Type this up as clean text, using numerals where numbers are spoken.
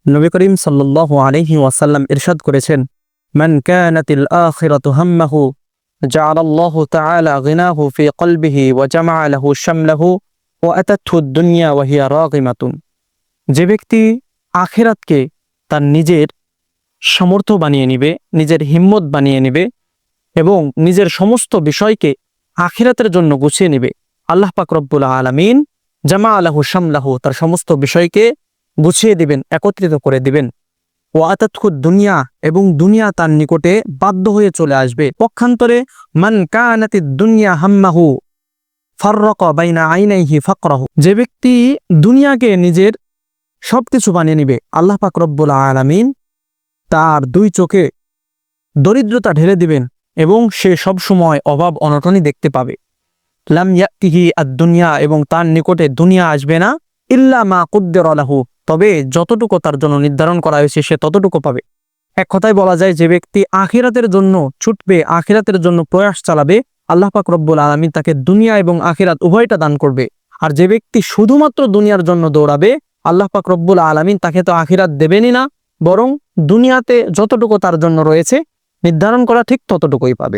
নবী করিম সাল্লাল্লাহু আলাইহি ওয়াসাল্লাম ইরশাদ করেছেন, মান কানাতিল আখিরাতু হাম্মাহু জাআলাল্লাহু তাআলা গিনাহু ফি কলবিহি ওয়া জামাআ লাহু শামলাহু ওয়া আতাতহু দুনিয়া ওয়া হিয়া রাগিমাতুন। যে ব্যক্তি আখিরাতকে তার নিজের সামর্থ্য বানিয়ে নিবে, নিজের হিম্মত বানিয়ে নিবে এবং নিজের সমস্ত বিষয়কে আখিরাতের জন্য গুছিয়ে নিবে, আল্লাহ পাক রব্বুল আলামিন জামাআ লাহু শামলাহু, তার সমস্ত বিষয়কে গুছিয়ে দিবেন, একত্রিত করে দিবেন। ও আতাতহু দুনিয়া, এবং দুনিয়া তার নিকটে বাধ্য হয়ে চলে আসবে। পক্ষান্তরে মান কানাতিদ দুনিয়া হাম্মাহু ফাররাকা বাইনা আইনাইহি ফাকরাহু, যে ব্যক্তি দুনিয়াকে নিজের সবকিছু বানিয়ে নিবে, আল্লাহ পাক রব্বুল আলামিন তার দুই চোখে দরিদ্রতা ঢেলে দিবেন এবং সে সব সময় অভাব অনটনই দেখতে পাবে। লাম ইয়াতিহি আদ-দুনিয়া, এবং তার নিকটে দুনিয়া আসবে না, ইল্লা মা কুদ্দিরা লাহু, তবে যতটুকু তার জন্য নির্ধারণ করা হয়েছে সে ততটুকু পাবে। এক কথায় বলা যায়, যে ব্যক্তি আখিরাতের জন্য ছুটবে, আখিরাতের জন্য প্রয়াস চালাবে, আল্লাহ পাক রব্বুল আলামিন তাকে দুনিয়া এবং আখিরাত উভয়টা দান করবে। আর যে ব্যক্তি শুধুমাত্র দুনিয়ার জন্য দৌড়াবে, আল্লাহ পাক রব্বুল আলামিন তাকে তো আখিরাত দেবেনই না, বরং দুনিয়াতে যতটুকু তার জন্য রয়েছে নির্ধারণ করা ঠিক ততটুকুই পাবে।